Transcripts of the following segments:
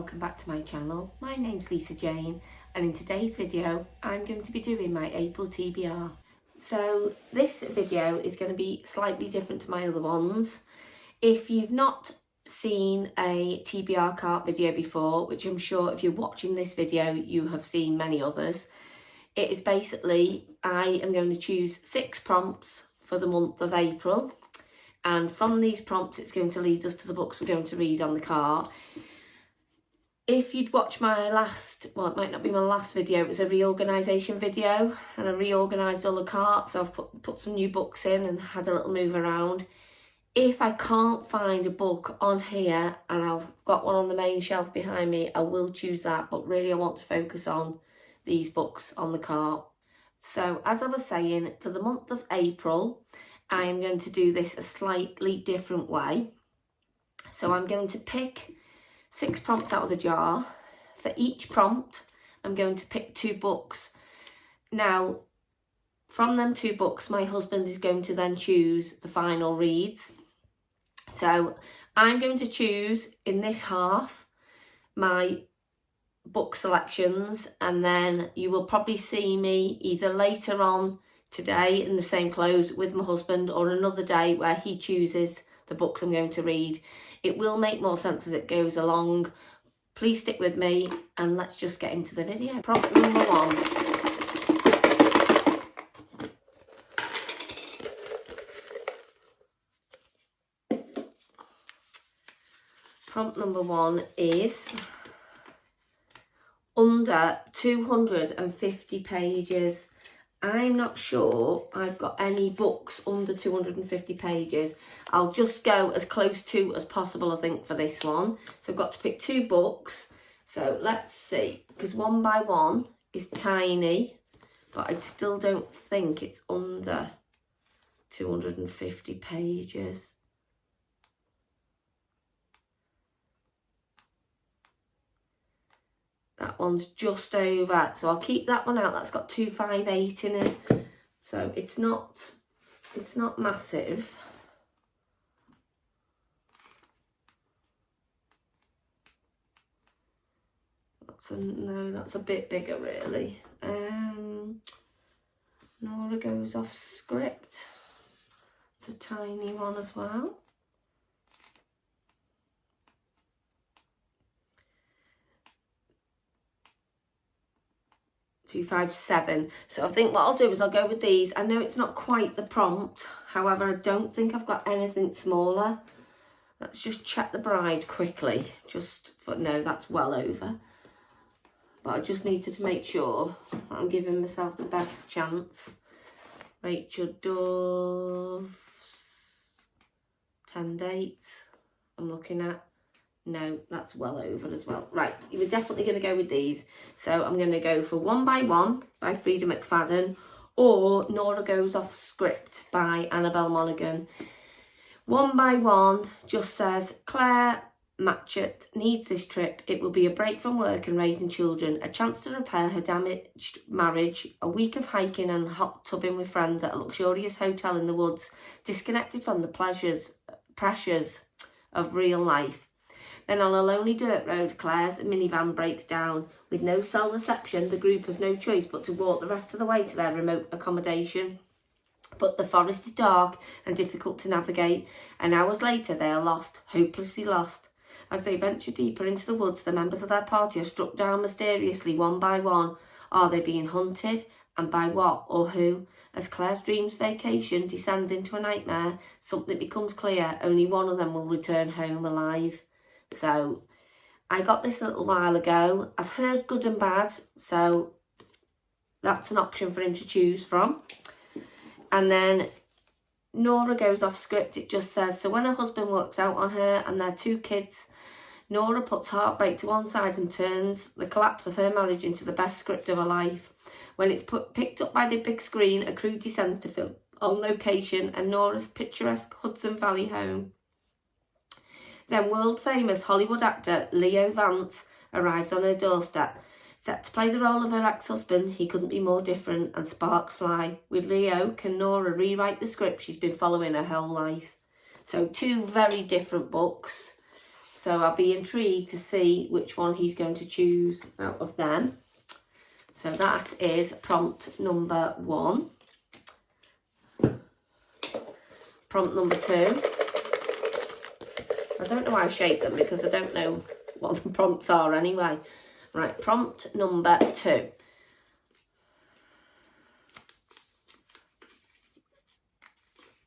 welcome back to my channel. My name's Lisa Jane, and in today's video I'm going to be doing my April TBR. So this video is going to be slightly different to my other ones. If you've not seen a TBR cart video before, which I'm sure if you're watching this video you have seen many others, it is basically I am going to choose 6 prompts for the month of April, and from these prompts it's going to lead us to the books we're going to read on the cart. If you'd watched my last, well, it might not be my last video, it was a reorganisation video, and I reorganised all the carts, so I've put some new books in and had a little move around. If I can't find a book on here, and I've got one on the main shelf behind me, I will choose that, but really I want to focus on these books on the cart. So as I was saying, for the month of April, I am going to do this a slightly different way. So I'm going to pick 6 prompts out of the jar. For each prompt, I'm going to pick 2 books. Now, from them 2 books, my husband is going to then choose the final reads. So I'm going to choose in this half my book selections, and then you will probably see me either later on today in the same clothes with my husband, or another day where he chooses the books I'm going to read. It will make more sense as it goes along. Please stick with me and let's just get into the video. Prompt number 1. Prompt number 1 is under 250 pages. I'm not sure I've got any books under 250 pages. I'll just go as close to as possible, I think, for this one. So I've got to pick 2 books. So let's see, because 1 by 1 is tiny, but I still don't think it's under 250 pages. That one's just over, so I'll keep that one out. That's got 258 in it, so it's not massive. That's a bit bigger really. Nora Goes Off Script. It's a tiny one as well. 257. So I think what I'll do is I'll go with these. I know it's not quite the prompt, however I don't think I've got anything smaller. Let's just check the bride quickly, no, that's well over, but I just needed to make sure that I'm giving myself the best chance. Rachel Dove's 10 dates I'm looking at. No, that's well over as well. Right, you were definitely going to go with these. So I'm going to go for 1 by 1 by Frida McFadden, or Nora Goes Off Script by Annabelle Monaghan. 1 by 1 just says, Claire Matchett needs this trip. It will be a break from work and raising children, a chance to repair her damaged marriage, a week of hiking and hot tubbing with friends at a luxurious hotel in the woods, disconnected from the pressures of real life. Then on a lonely dirt road, Claire's minivan breaks down. With no cell reception, the group has no choice but to walk the rest of the way to their remote accommodation. But the forest is dark and difficult to navigate, and hours later they are lost, hopelessly lost. As they venture deeper into the woods, the members of their party are struck down mysteriously 1 by 1. Are they being hunted? And by what or who? As Claire's dreams vacation descends into a nightmare, something becomes clear. Only one of them will return home alive. So I got this a little while ago. I've heard good and bad, so that's an option for him to choose from. And then Nora Goes Off Script, it just says, so when her husband works out on her and their 2 kids, Nora puts heartbreak to one side and turns the collapse of her marriage into the best script of her life. When it's picked up by the big screen, a crew descends to film on location and Nora's picturesque Hudson Valley home. Then world-famous Hollywood actor Leo Vance arrived on her doorstep. Set to play the role of her ex-husband, he couldn't be more different, and sparks fly. With Leo, can Nora rewrite the script she's been following her whole life? So 2 very different books. So I'll be intrigued to see which one he's going to choose out of them. So that is prompt number 1. Prompt number 2. I don't know why I shaped them because I don't know what the prompts are anyway. Right, prompt number 2.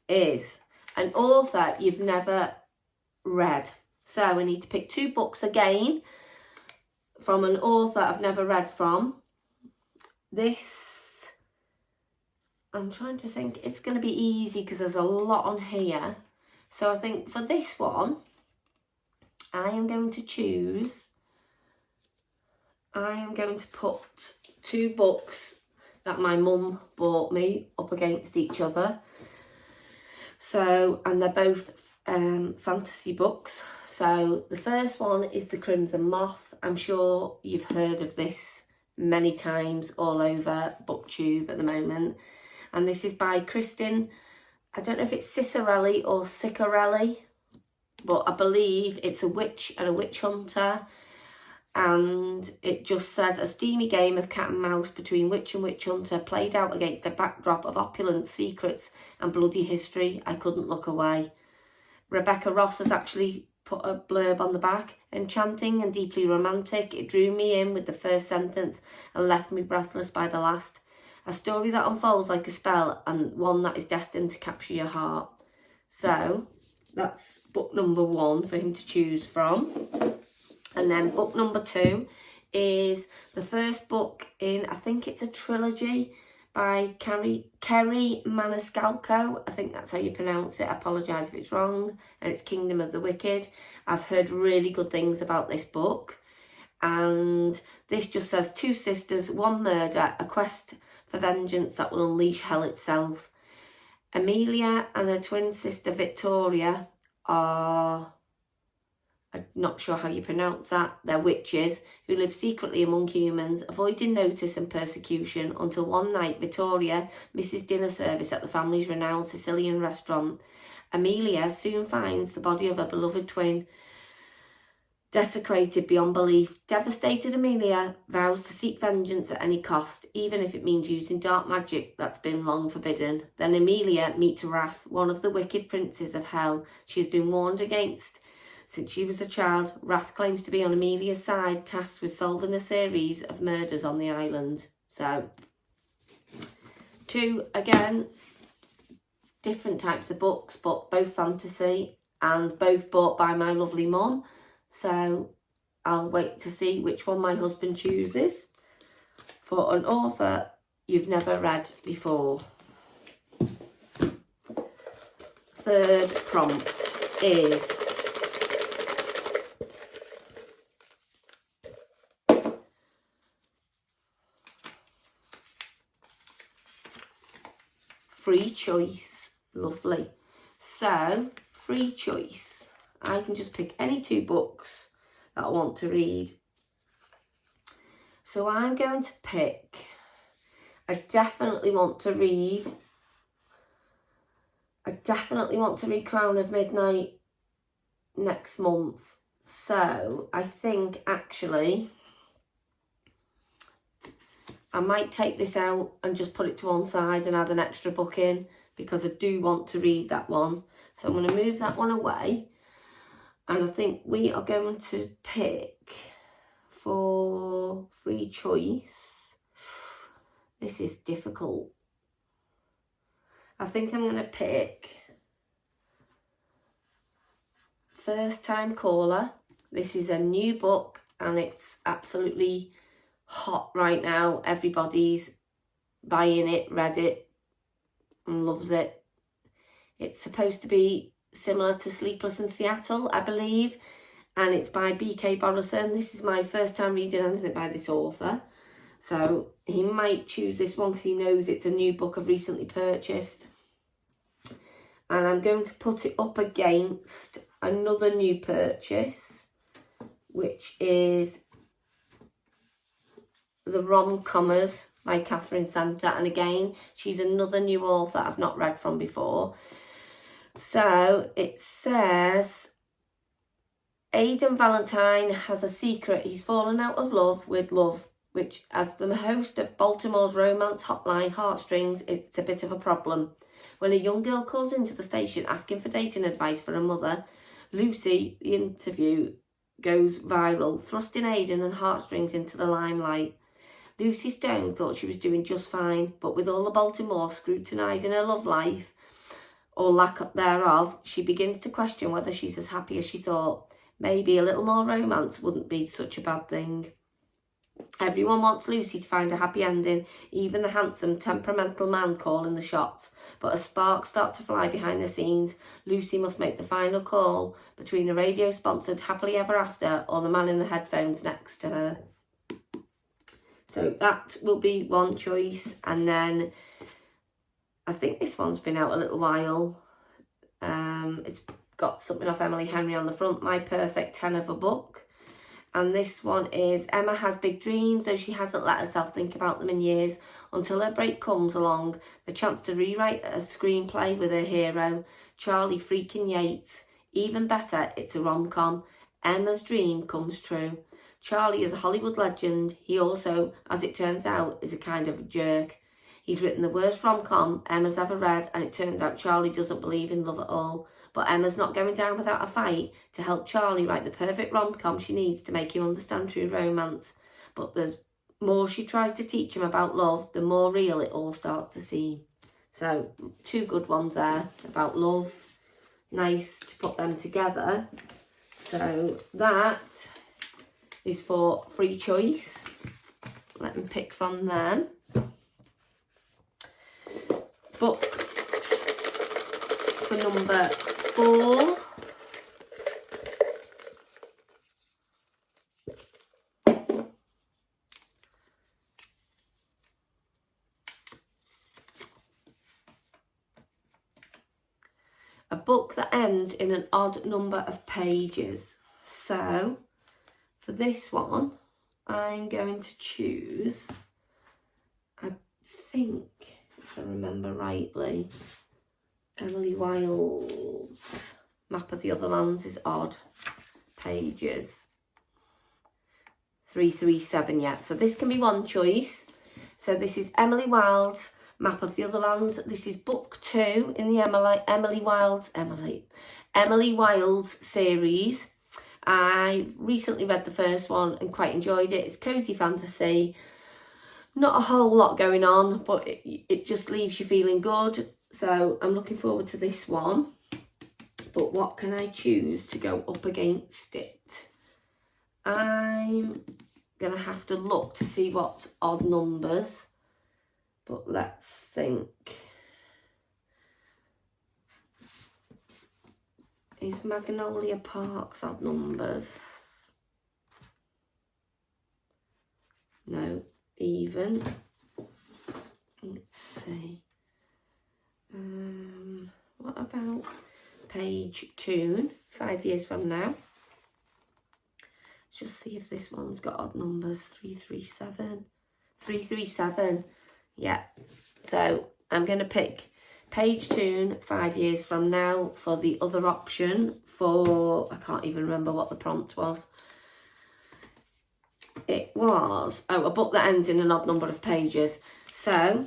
Is an author you've never read. So we need to pick 2 books again from an author I've never read from. This, I'm trying to think, it's going to be easy because there's a lot on here. So I think for this one, I am going to put 2 books that my mum bought me up against each other. So, and they're both fantasy books. So the first one is The Crimson Moth. I'm sure you've heard of this many times all over BookTube at the moment. And this is by Kristin, I don't know if it's Cicarelli or Cicarelli, but I believe it's a witch and a witch hunter. And it just says, a steamy game of cat and mouse between witch and witch hunter played out against a backdrop of opulence, secrets and bloody history. I couldn't look away. Rebecca Ross has actually put a blurb on the back. Enchanting and deeply romantic, it drew me in with the first sentence and left me breathless by the last. A story that unfolds like a spell and one that is destined to capture your heart. So that's book number 1 for him to choose from. And then book number 2 is the first book in, I think it's a trilogy by Kerry Maniscalco. I think that's how you pronounce it. I apologise if it's wrong. And it's Kingdom of the Wicked. I've heard really good things about this book. And this just says 2 sisters, 1 murder, a quest for vengeance that will unleash hell itself. Amelia and her twin sister Victoria are, I'm not sure how you pronounce that, they're witches who live secretly among humans, avoiding notice and persecution until one night Victoria misses dinner service at the family's renowned Sicilian restaurant. Amelia soon finds the body of her beloved twin desecrated beyond belief. Devastated, Amelia vows to seek vengeance at any cost, even if it means using dark magic that's been long forbidden. Then Amelia meets Wrath, one of the wicked princes of hell she has been warned against since she was a child. Wrath claims to be on Amelia's side, tasked with solving a series of murders on the island. So, 2, again, different types of books, but both fantasy and both bought by my lovely mum. So, I'll wait to see which one my husband chooses for an author you've never read before. Third prompt is free choice. Lovely. So, free choice. I can just pick any 2 books that I want to read. So I'm going to pick, I definitely want to read Crown of Midnight next month. So I think actually I might take this out and just put it to one side and add an extra book in because I do want to read that one. So I'm going to move that one away. And I think we are going to pick for free choice. This is difficult. I think I'm going to pick First Time Caller. This is a new book and it's absolutely hot right now. Everybody's buying it, read it and loves it. It's supposed to be similar to Sleepless in Seattle, I believe, and it's by B.K. Borison. This is my first time reading anything by this author, so he might choose this one because he knows it's a new book I've recently purchased. And I'm going to put it up against another new purchase, which is The Rom-Commers by Catherine Santa, and again, she's another new author I've not read from before. So it says Aidan Valentine has a secret. He's fallen out of love with love, which, as the host of Baltimore's romance hotline Heartstrings, it's a bit of a problem. When a young girl calls into the station asking for dating advice for her mother, Lucy, the interview, goes viral, thrusting Aidan and Heartstrings into the limelight. Lucy Stone thought she was doing just fine, but with all the Baltimore scrutinising her love life, or lack thereof, she begins to question whether she's as happy as she thought. Maybe a little more romance wouldn't be such a bad thing. Everyone wants Lucy to find a happy ending, even the handsome, temperamental man calling the shots. But as sparks start to fly behind the scenes, Lucy must make the final call between a radio-sponsored Happily Ever After or the man in the headphones next to her. So that will be one choice. And then I think this one's been out a little while. It's got something off Emily Henry on the front, My Perfect 10 of a book. And this one is Emma has big dreams, though she hasn't let herself think about them in years, until her break comes along, the chance to rewrite a screenplay with her hero, Charlie freaking Yates. Even better, it's a rom-com. Emma's dream comes true. Charlie is a Hollywood legend. He also, as it turns out, is a kind of a jerk. He's written the worst rom-com Emma's ever read, and it turns out Charlie doesn't believe in love at all. But Emma's not going down without a fight to help Charlie write the perfect rom-com she needs to make him understand true romance. But the more she tries to teach him about love, the more real it all starts to seem. So, two good ones there about love. Nice to put them together. So, that is for free choice. Let me pick from them. Books for number 4. A book that ends in an odd number of pages. So, for this one, I'm going to choose, I think, if I remember rightly, Emily Wilde's Map of the Other Lands is odd pages. 337, yeah. So this can be one choice. So this is Emily Wilde's Map of the Other Lands. This is book 2 in the Emily Wilde's series. I recently read the first one and quite enjoyed it. It's cosy fantasy. Not a whole lot going on, but it just leaves you feeling good. So I'm looking forward to this one. But what can I choose to go up against it? I'm going to have to look to see what's odd numbers. But let's think. Is Magnolia Park's odd numbers? No, even. Let's see. What about Page Tune, 5 years from now? Let's just see if this one's got odd numbers. 337. 337. Yeah. So I'm going to pick Page Tune, 5 years from now, for the other option for, I can't even remember what the prompt was. It was, a book that ends in an odd number of pages. So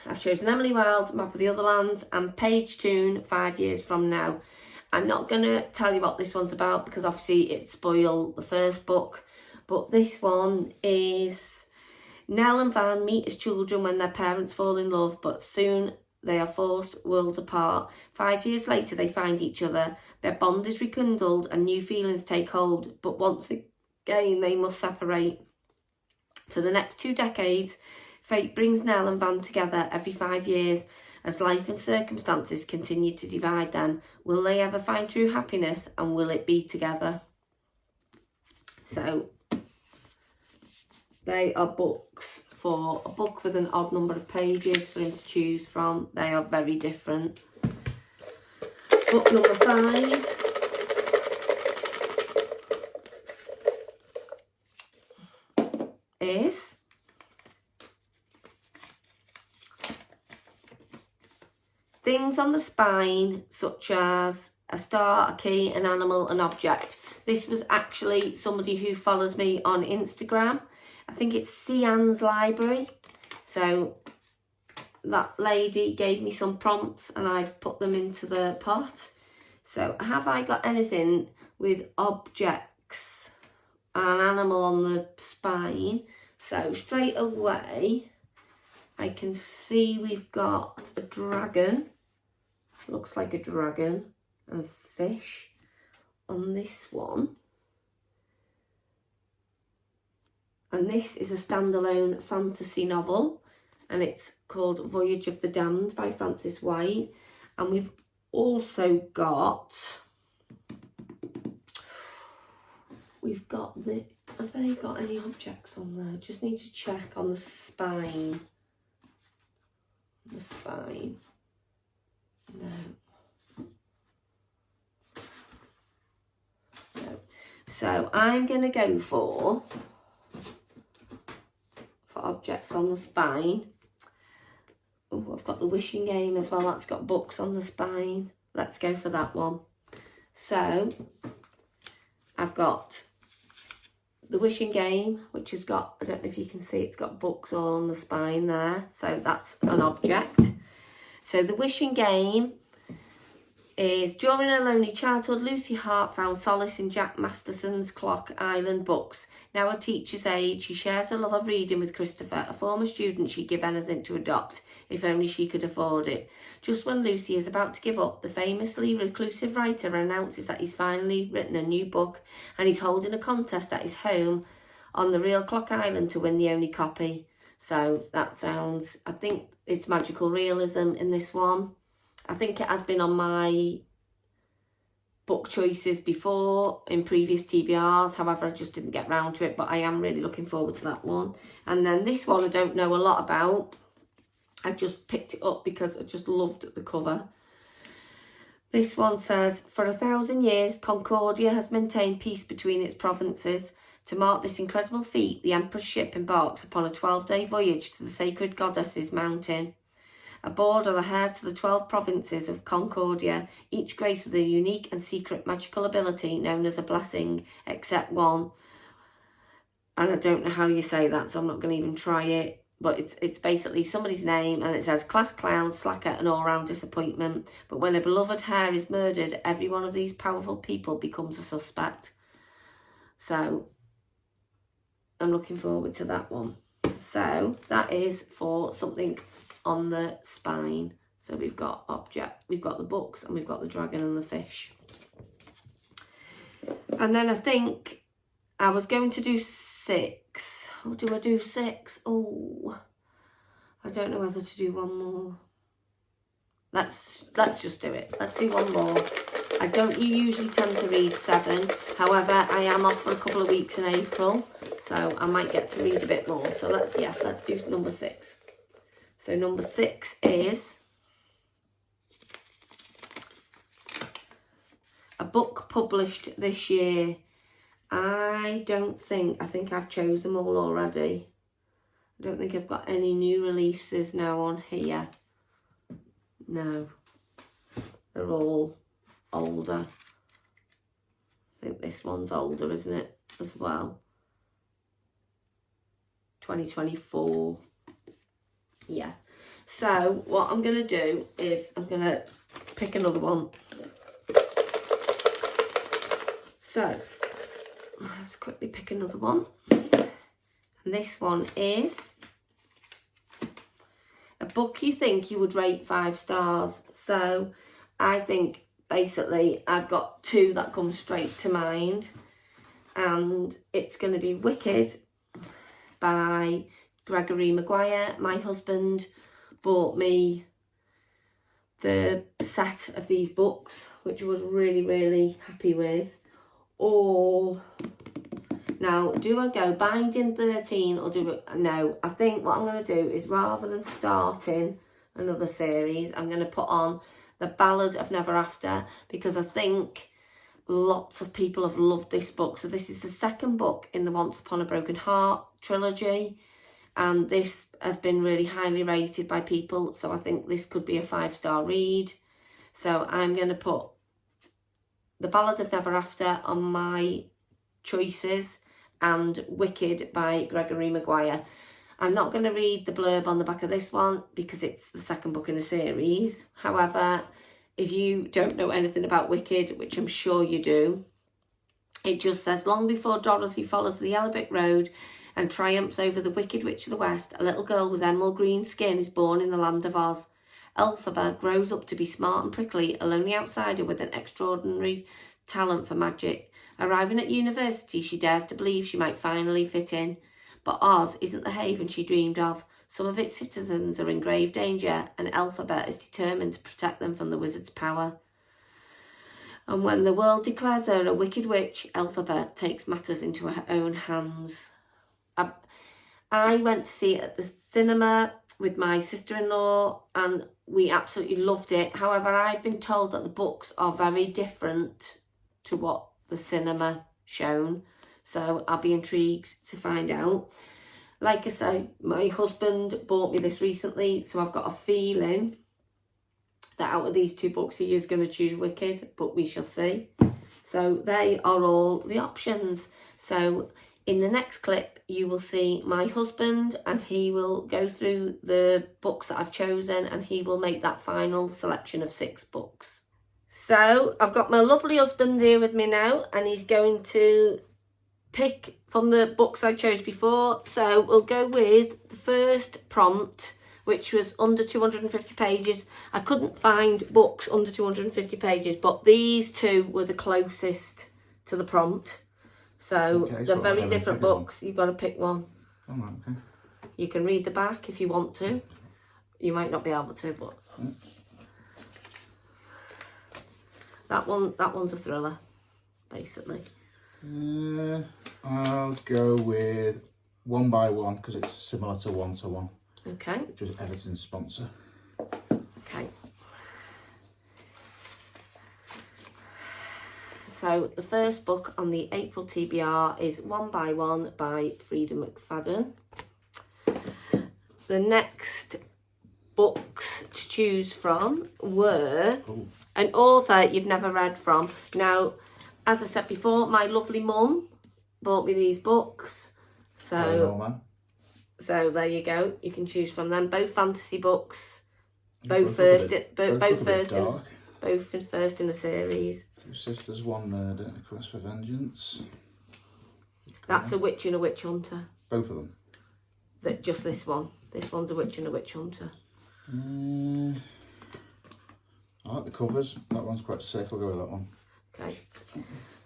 I've chosen Emily Wilde's Map of the Other Lands and Page Tune, 5 years from now. I'm not going to tell you what this one's about because obviously it spoiled the first book. But this one is Nell and Van meet as children when their parents fall in love, but soon they are forced worlds apart. 5 years later, they find each other. Their bond is rekindled and new feelings take hold, but once again, they must separate. For the next 2 decades, fate brings Nell and Van together every 5 years as life and circumstances continue to divide them. Will they ever find true happiness, and will it be together? So they are books for a book with an odd number of pages for him to choose from. They are very different. Book number 5. Is Things on the Spine, such as a star, a key, an animal, an object. This was actually somebody who follows me on Instagram. I think it's Sian's Library. So that lady gave me some prompts and I've put them into the pot. So have I got anything with objects, an animal on the spine? So straight away, I can see we've got a dragon. Looks like a dragon and fish on this one. And this is a standalone fantasy novel and it's called Voyage of the Damned by Frances White. And we've also got, have they got any objects on there? Just need to check on the spine. The spine. No. No. So I'm going to go for objects on the spine. Oh, I've got the wishing game as well. That's got books on the spine. Let's go for that one. So I've got the wishing game, which has got, I don't know if you can see, it's got books all on the spine there. So that's an object. So the wishing game is, during her lonely childhood, Lucy Hart found solace in Jack Masterson's Clock Island books. Now a teacher's age, she shares her love of reading with Christopher, a former student she'd give anything to adopt, if only she could afford it. Just when Lucy is about to give up, the famously reclusive writer announces that he's finally written a new book and he's holding a contest at his home on the real Clock Island to win the only copy. So that sounds, I think it's magical realism in this one. I think it has been on my book choices before in previous TBRs. However, I just didn't get round to it, but I am really looking forward to that one. And then this one I don't know a lot about. I just picked it up because I just loved the cover. This one says, for 1,000 years, Concordia has maintained peace between its provinces. To mark this incredible feat, the Emperor's ship embarks upon a 12-day voyage to the sacred goddess's mountain. Aboard are the heirs to the 12 provinces of Concordia, each graced with a unique and secret magical ability known as a blessing, except one. And I don't know how you say that, so I'm not going to even try it. But it's basically somebody's name, and it says class clown, slacker, and all-round disappointment. But when a beloved heir is murdered, every one of these powerful people becomes a suspect. So I'm looking forward to that one. So that is for something on the spine. So we've got object, we've got the books, and we've got the dragon and the fish. And then I think I was going to do 6. Or do I do 6? Oh, I don't know whether to do one more. Let's just do it. Let's do one more. I don't usually tend to read 7. However, I am off for a couple of weeks in April, so I might get to read a bit more. So let's do number 6. So number 6 is a book published this year. I think I've chosen them all already. I don't think I've got any new releases now on here. No, they're all older. I think this one's older, isn't it, as well? 2024. Yeah. So what I'm going to do is I'm going to pick another one. So let's quickly pick another one. And this one is a book you think you would rate 5 stars. So I think basically I've got 2 that come straight to mind. And it's going to be Wicked by Gregory Maguire. My husband bought me the set of these books, which I was really, really happy with. Or now, do I go Binding 13 or do it? No, I think what I'm going to do is, rather than starting another series, I'm going to put on The Ballad of Never After, because I think lots of people have loved this book. So this is the 2nd book in the Once Upon a Broken Heart trilogy, and this has been really highly rated by people, so I think this could be a 5-star read. So I'm going to put The Ballad of Never After are my choices, and Wicked by Gregory Maguire. I'm not going to read the blurb on the back of this one because it's the second book in a series. However, if you don't know anything about Wicked, which I'm sure you do, it just says, long before Dorothy follows the yellow brick road and triumphs over the Wicked Witch of the West, a little girl with emerald green skin is born in the land of Oz. Elphaba grows up to be smart and prickly, a lonely outsider with an extraordinary talent for magic. Arriving at university, she dares to believe she might finally fit in. But Oz isn't the haven she dreamed of. Some of its citizens are in grave danger, and Elphaba is determined to protect them from the wizard's power. And when the world declares her a wicked witch, Elphaba takes matters into her own hands. I went to see it at the cinema with my sister-in-law, and we absolutely loved it. However, I've been told that the books are very different to what the cinema shown, so I'll be intrigued to find out. Like I say, my husband bought me this recently, so I've got a feeling that out of these two books he is going to choose Wicked, but we shall see. So they are all the options. So in the next clip you will see my husband, and he will go through the books that I've chosen, and he will make that final selection of 6 books. So I've got my lovely husband here with me now, and he's going to pick from the books I chose before. So we'll go with the first prompt, which was under 250 pages. I couldn't find books under 250 pages, but these two were the closest to the prompt. So okay, they're very different books. You've got to pick one. Oh, okay. You can read the back if you want to. You might not be able to, but that one's a thriller, basically. I'll go with One by One because it's similar to One to One. Okay. Which was Everton's sponsor. Okay. So the first book on the April TBR is One by One by Frida McFadden. The next books to choose from were an author you've never read from. Now, as I said before, my lovely mum bought me these books. So there you go. You can choose from them. Both fantasy books. Both first in the series. Two Sisters, One Murder, A Quest for Vengeance. That's A Witch and a Witch Hunter. Both of them? Just this one. This one's A Witch and a Witch Hunter. I like the covers. That one's quite sick. I'll go with that one. Okay.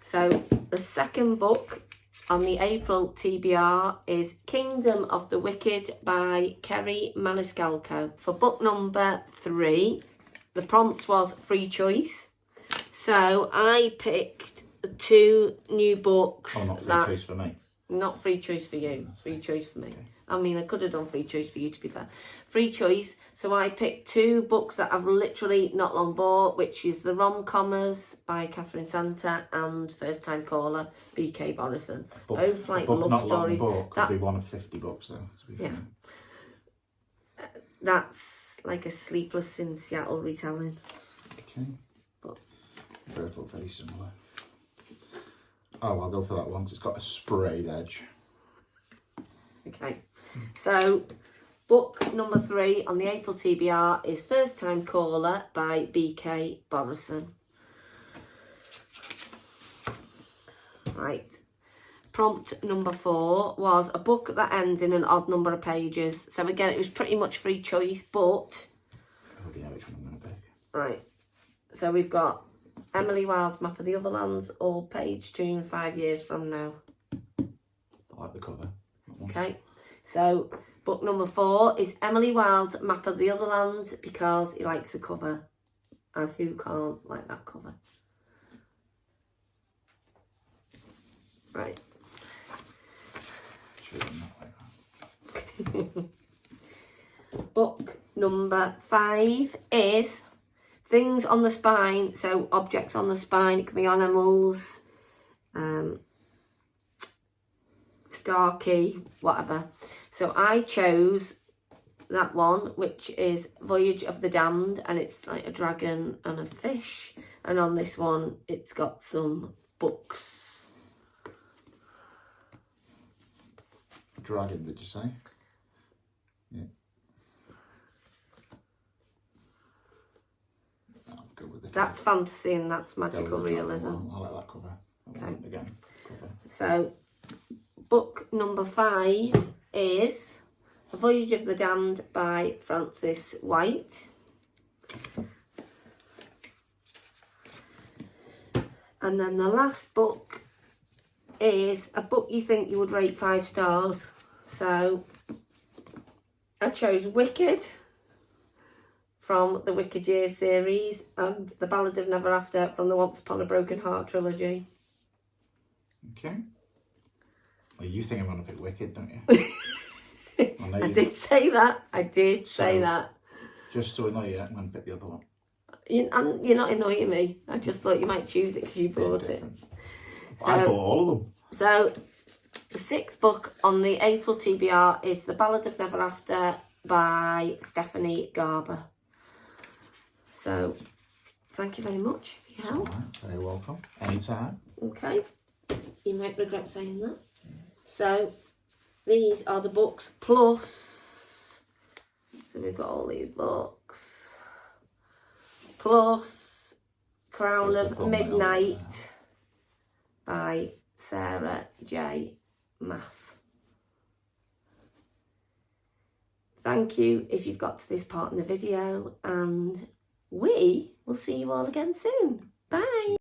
So the second book on the April TBR is Kingdom of the Wicked by Kerry Maniscalco. For book number 3, the prompt was free choice. So I picked 2 new books. Oh, not free choice for me. Not free choice for you. That's free choice for me. Okay. I mean, I could have done free choice for you, to be fair. Free choice. So I picked 2 books that I've literally not long bought, which is The Rom-Commers by Catherine Santa and First Time Caller, B.K. Borison. Both like love stories. Could be one of 50 books, though, to be fair. That's like a Sleepless in Seattle retelling. Okay. But both look very similar. Oh, I'll go for that one because it's got a sprayed edge. Okay. So, book number 3 on the April TBR is First Time Caller by B.K. Borison. Right. Prompt number 4 was a book that ends in an odd number of pages. So again, it was pretty much free choice, but... I already know which one I'm going to pick. Right. So we've got Emily Wilde's Map of the Otherlands or Page Tune 5 Years From Now. I like the cover. Okay. So book number 4 is Emily Wilde's Map of the Otherlands because he likes the cover. And who can't like that cover? Right. Book number 5 is Things on the Spine. So objects on the spine. It can be animals, star key, whatever. So I chose that one, which is Voyage of the Damned, and it's like a dragon and a fish. And on this one, it's got some books. Dragon, did you say? Yeah. I'll go with the That's fantasy and that's Go with magical the dragon realism. one. I'll let that cover. Okay. Again, cover. So, book number 5 is A Voyage of the Damned by Francis White. And then the last book is a book you think you would rate 5 stars. So, I chose Wicked from the Wicked Years series and The Ballad of Never After from the Once Upon a Broken Heart trilogy. Okay. Well, you think I'm going to pick Wicked, don't you? I did say that. I did say that. Just to annoy you, I'm going to pick the other one. You're not annoying me. I just thought you might choose it because you bought it. So, I bought all of them. So, the 6th book on the April TBR is The Ballad of Never After by Stephanie Garber. So, thank you very much for your help. Right, very welcome. Anytime. Okay. You might regret saying that. So, these are the books plus... So, we've got all these books. Plus Crown of Midnight by Sarah J. Maas. Thank you if you've got to this part in the video, and we will see you all again soon. Bye.